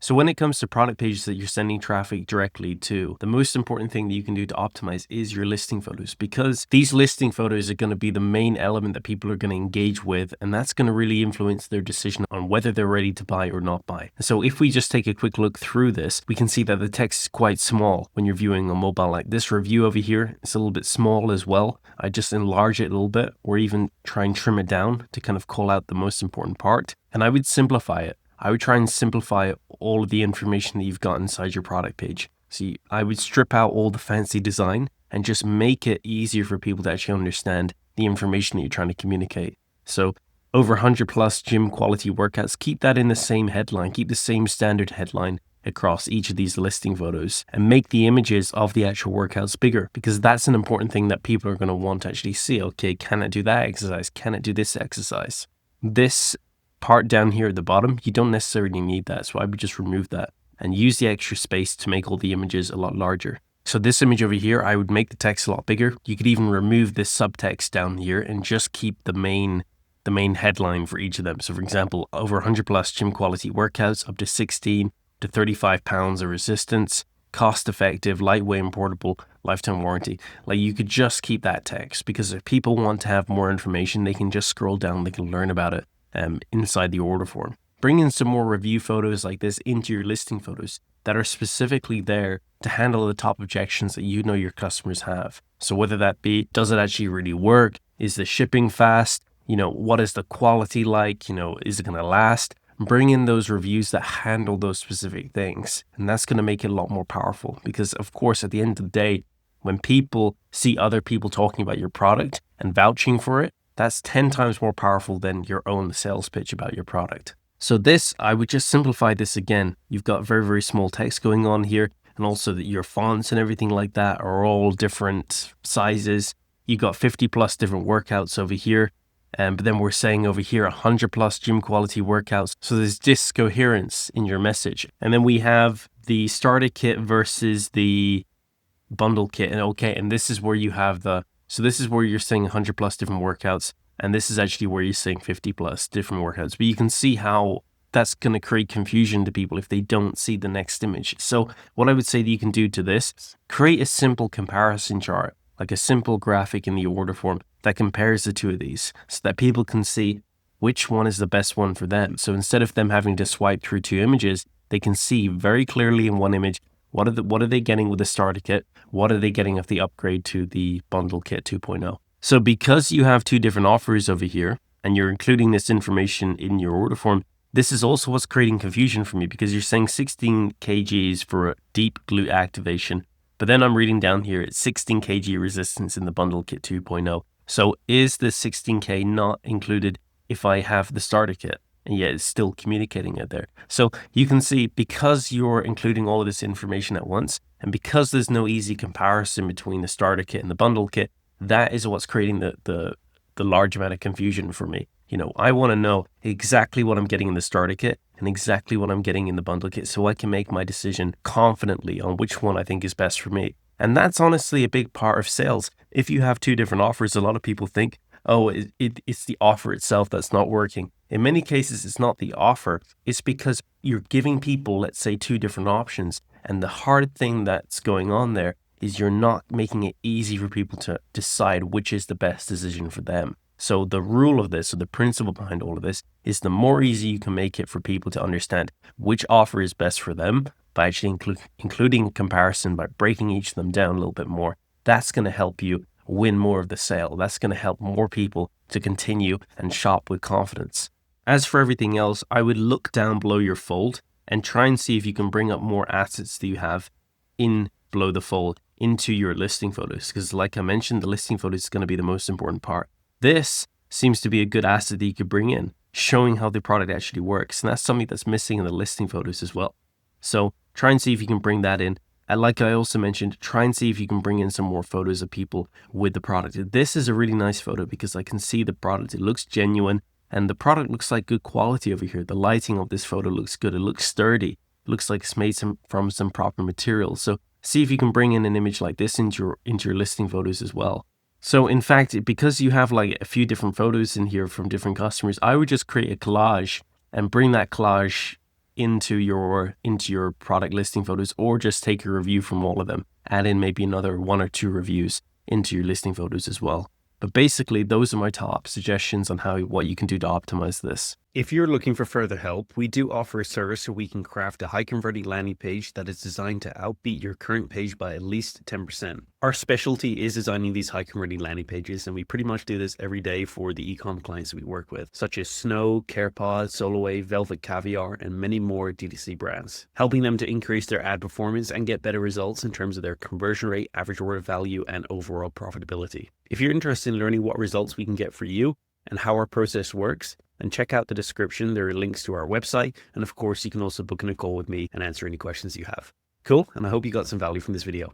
So when it comes to product pages that you're sending traffic directly to, the most important thing that you can do to optimize is your listing photos, because these listing photos are going to be the main element that people are going to engage with, and that's going to really influence their decision on whether they're ready to buy or not buy. So if we just take a quick look through this, we can see that the text is quite small when you're viewing on mobile. Like this review over here, it's a little bit small as well. I just enlarge it a little bit, or even try and trim it down to kind of call out the most important part. And I would simplify it. I would try and simplify all of the information that you've got inside your product page. See, I would strip out all the fancy design and just make it easier for people to actually understand the information that you're trying to communicate. So over 100 plus gym quality workouts, keep that in the same headline, keep the same standard headline across each of these listing photos, and make the images of the actual workouts bigger, because that's an important thing that people are going to want to actually see. Okay, can it do that exercise? Can it do this exercise? This part down here at the bottom, you don't necessarily need that. So I would just remove that and use the extra space to make all the images a lot larger. So this image over here, I would make the text a lot bigger. You could even remove this subtext down here and just keep the main headline for each of them. So for example, over 100 plus gym quality workouts, up to 16 to 35 pounds of resistance, cost effective, lightweight and portable, lifetime warranty. Like you could just keep that text, because if people want to have more information, they can just scroll down, they can learn about it inside the order form. Bring in some more review photos like this into your listing photos that are specifically there to handle the top objections that you know your customers have. So whether that be, does it actually really work? Is the shipping fast? What is the quality like? Is it going to last? Bring in those reviews that handle those specific things. And that's going to make it a lot more powerful, because of course, at the end of the day, when people see other people talking about your product and vouching for it, that's 10 times more powerful than your own sales pitch about your product. So this, I would just simplify this again. You've got very, very small text going on here, and also that your fonts and everything like that are all different sizes. You got 50 plus different workouts over here. But then we're saying over here 100 plus gym quality workouts. So there's discoherence in your message. And then we have the starter kit versus the bundle kit. And this is where you have so this is where you're saying 100 plus different workouts. And this is actually where you're saying 50 plus different workouts. But you can see how that's going to create confusion to people if they don't see the next image. So what I would say that you can do to this, create a simple comparison chart, like a simple graphic in the order form that compares the two of these, so that people can see which one is the best one for them. So instead of them having to swipe through two images, they can see very clearly in one image, what are they getting with the starter kit? What are they getting if they upgrade to the bundle kit 2.0? So because you have two different offers over here, and you're including this information in your order form, this is also what's creating confusion for me, because you're saying 16 kgs for a deep glute activation, but then I'm reading down here, it's 16 kg resistance in the bundle kit 2.0. So is the 16K not included if I have the starter kit? And yet it's still communicating it there. So you can see, because you're including all of this information at once, and because there's no easy comparison between the starter kit and the bundle kit, that is what's creating the large amount of confusion for me. I want to know exactly what I'm getting in the starter kit and exactly what I'm getting in the bundle kit, so I can make my decision confidently on which one I think is best for me. And that's honestly a big part of sales. If you have two different offers, a lot of people think, oh, it's the offer itself that's not working. In many cases, it's not the offer. It's because you're giving people, let's say, two different options. And the hard thing that's going on there is you're not making it easy for people to decide which is the best decision for them. So the rule of this, or the principle behind all of this, is the more easy you can make it for people to understand which offer is best for them, by actually including a comparison, by breaking each of them down a little bit more, that's going to help you win more of the sale. That's going to help more people to continue and shop with confidence. As for everything else, I would look down below your fold and try and see if you can bring up more assets that you have in below the fold into your listing photos. Because like I mentioned, the listing photos is going to be the most important part. This seems to be a good asset that you could bring in, showing how the product actually works. And that's something that's missing in the listing photos as well. So try and see if you can bring that in. And like I also mentioned, try and see if you can bring in some more photos of people with the product. This is a really nice photo because I can see the product. It looks genuine and the product looks like good quality over here. The lighting of this photo looks good. It looks sturdy. It looks like it's made from some proper material. So see if you can bring in an image like this into your listing photos as well. So in fact, because you have like a few different photos in here from different customers, I would just create a collage and bring that collage into your product listing photos, or just take a review from all of them. Add in maybe another 1 or 2 reviews into your listing photos as well. But basically, those are my top suggestions on what you can do to optimize this. If you're looking for further help, we do offer a service where we can craft a high converting landing page that is designed to outbeat your current page by at least 10%. Our specialty is designing these high converting landing pages, and we pretty much do this every day for the e-com clients we work with, such as Snow, CarePod, Soloway, Velvet Caviar, and many more DTC brands, helping them to increase their ad performance and get better results in terms of their conversion rate, average order value, and overall profitability. If you're interested in learning what results we can get for you and how our process works, then check out the description. There are links to our website. And of course, you can also book in a call with me and answer any questions you have. Cool. And I hope you got some value from this video.